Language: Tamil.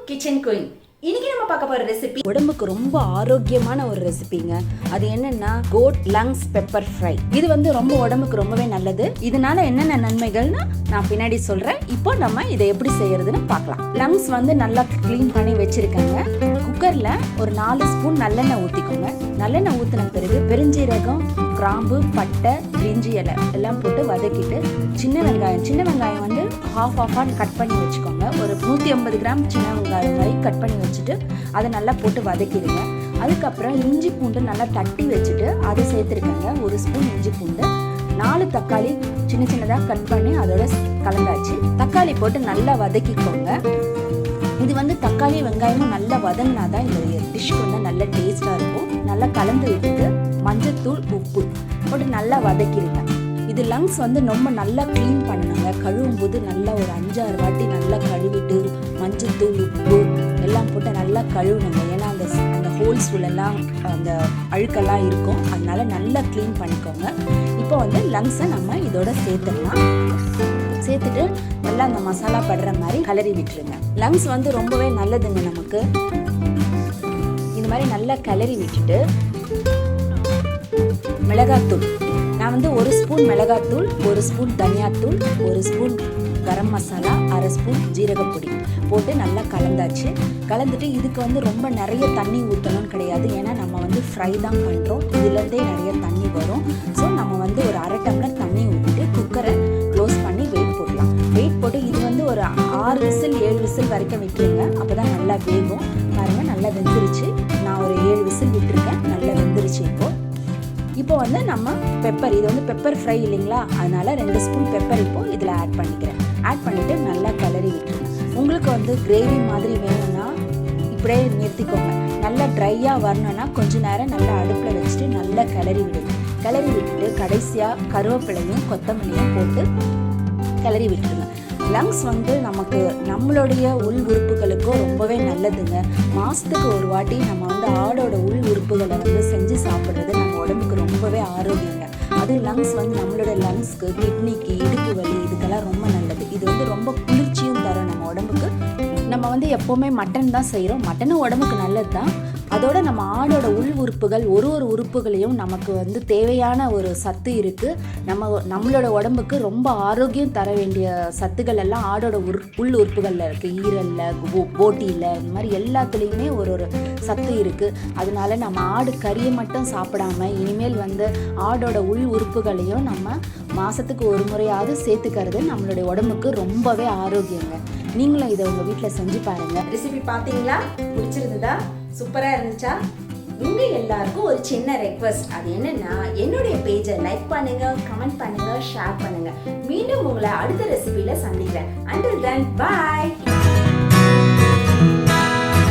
Kitchen queen. இன்னைக்கு நம்ம பார்க்க போற ரெசிபி உடம்புக்கு ரொம்ப ஆரோக்கியமான ஒரு ரெசிபிங்க. அது என்னன்னா கோட் லங்ஸ் பெப்பர் ஃப்ரை. இது வந்து ரொம்ப உடம்புக்கு ரொம்பவே நல்லது. இதனால என்னென்ன நன்மைகள்னு நான் பின்னாடி சொல்றேன். இப்போ நம்ம இதை எப்படி செய்யறதுன்னு பார்க்கலாம். லங்ஸ் வந்து நல்லா க்ளீன் பண்ணி வச்சிருக்காங்க. குக்கர்ல ஒரு 4 ஸ்பூன் நல்லெண்ணெய் ஊத்திக்கோங்க. நல்லெண்ணெய் ஊத்தின பிறகு பெருஞ்சீரகம், கிராம்பு, பட்டை, பிரிஞ்சி இலை எல்லாம் போட்டு வதக்கிட்டு சின்ன வெங்காயம் வந்து ஹாஃபாக கட் பண்ணி வச்சுக்கோங்க. ஒரு 150 கிராம் சின்ன வெங்காயம் மாதிரி கட் பண்ணி வச்சுட்டு அதை நல்லா போட்டு வதக்கிடுங்க. அதுக்கப்புறம் இஞ்சி பூண்டு நல்லா தட்டி வச்சுட்டு அதை சேர்த்துருக்கேங்க. 1 ஸ்பூன் இஞ்சி பூண்டு, 4 தக்காளி சின்ன சின்னதாக கட் பண்ணி அதோட கலந்தாச்சு. தக்காளி போட்டு நல்லா வதக்கிக்கோங்க. இது வந்து தக்காளி வெங்காயமும் நல்லா வதங்கினாதான் இந்த டிஷ்க்கு வந்து நல்ல டேஸ்டாக இருக்கும். நல்லா கலந்து விட்டுட்டு மஞ்சத்தூள், உப்பு போட்டு நல்லா வதக்கிடுங்க. இது லங்ஸ் வந்து ரொம்ப நல்லா க்ளீன் பண்ணணுங்க. கழுவும் போது நல்லா ஒரு 5-6 வாட்டி நல்லா கழுவிட்டு மஞ்சத்தூள், உப்பு எல்லாம் போட்டு நல்லா கழுவணுங்க. ஏன்னா அந்த ஹோல்ஸ் உள்ளெல்லாம் அந்த அழுக்கெல்லாம் இருக்கும். அதனால நல்லா க்ளீன் பண்ணிக்கோங்க. இப்போ வந்து லங்ஸை நம்ம இதோட சேர்த்துட்டு நல்லா அந்த மசாலா படுற மாதிரி கலரி விட்டுருங்க. லங்ஸ் வந்து ரொம்பவே நல்லதுங்க நமக்கு. இது மாதிரி நல்லா கலரி விட்டுட்டு மிளகாத்தூள், நான் வந்து 1 ஸ்பூன் மிளகாத்தூள், 1 ஸ்பூன் தனியாத்தூள், 1 ஸ்பூன் கரம் மசாலா, 1/2 ஸ்பூன் ஜீரகப்பொடி போட்டு நல்லா கலந்துட்டு இதுக்கு வந்து ரொம்ப நிறைய தண்ணி ஊற்றணும்னு கிடையாது. ஏன்னா நம்ம வந்து ஃப்ரை தான் பண்ணுறோம். இதுலேருந்தே நிறைய தண்ணி வரும். ஸோ நம்ம வந்து ஒரு 1/2 டம்ளர் தண்ணி ஊற்றிட்டு குக்கரை க்ளோஸ் பண்ணி வெயிட் போடலாம். வெயிட் போட்டு இது வந்து ஒரு 6 விசில் 7 விசில் வரைக்கும் விட்டுருங்க. அப்போ தான் நல்லா வேகும். பாருங்கள், நல்லா வெந்துருச்சு. நான் ஒரு 7 விசில் விட்டுருக்கேன். நல்லா வெந்துருச்சு. இப்போ வந்து நம்ம பெப்பர், இது வந்து பெப்பர் ஃப்ரை இல்லைங்களா, அதனால 2 ஸ்பூன் பெப்பர் இப்போ இதில் ஆட் பண்ணிவிட்டு நல்லா கிளறி விட்டுருங்க. உங்களுக்கு வந்து கிரேவி மாதிரி வேணும்னா இப்படியே நிறுத்திக்கோங்க. நல்லா ட்ரையாக வரணும்னா கொஞ்சம் நேரம் நல்லா அடுப்பில் வச்சுட்டு நல்லா கிளறி விட்டுட்டு கடைசியாக கருவேப்பிலையும் கொத்தமல்லியும் போட்டு கிளறி விட்டுருங்க. லங்ஸ் வந்து நம்மளுடைய உள் உறுப்புகளுக்கும் ரொம்பவே நல்லதுங்க. மாதத்துக்கு ஒரு வாட்டி நம்ம வந்து ஆடோட உள் உறுப்புகளை வந்து செஞ்சு சாப்பிட்றது நம்ம உடம்புக்கு ரொம்பவே ஆரோக்கியங்க. அது லங்ஸ் வந்து நம்மளோட லங்ஸ்க்கு, கிட்னிக்கு, இடுப்பு வலி இதுக்கெல்லாம் ரொம்ப நல்லது. இது வந்து ரொம்ப குளிர்ச்சியும் தரும் நம்ம உடம்புக்கு. நம்ம வந்து எப்போவுமே மட்டன் தான் செய்கிறோம். மட்டனும் உடம்புக்கு நல்லது தான். அதோட நம்ம ஆடோட உள் உறுப்புகள் ஒரு உறுப்புகளையும் நமக்கு வந்து தேவையான ஒரு சத்து இருக்குது. நம்மளோட உடம்புக்கு ரொம்ப ஆரோக்கியம் தர வேண்டிய சத்துக்கள் எல்லாம் ஆடோட உள் உறுப்புகளில் இருக்குது. ஈரலில், போட்டியில், இந்த மாதிரி எல்லாத்துலேயுமே ஒரு சத்து இருக்குது. அதனால நம்ம ஆடு கறியை மட்டும் சாப்பிடாம இனிமேல் வந்து ஆடோட உள் உறுப்புகளையும் நம்ம மாதத்துக்கு ஒரு முறையாவது சேர்த்துக்கிறது நம்மளுடைய உடம்புக்கு ரொம்பவே ஆரோக்கியங்க. நீங்களும் இதை உங்கள் வீட்டில் செஞ்சு பாருங்கள். ரெசிபி பார்த்தீங்களா? பிடிச்சிருந்ததா? சூப்பராக இருந்துச்சா? உங்கள் எல்லாருக்கும் ஒரு சின்ன ரெக்வஸ்ட். அது என்னன்னா, என்னுடைய பேஜை லைக் பண்ணுங்க, கமெண்ட் பண்ணுங்க, ஷேர் பண்ணுங்க. மீண்டும் உங்களை அடுத்த ரெசிபியில் சந்திக்கிறேன்.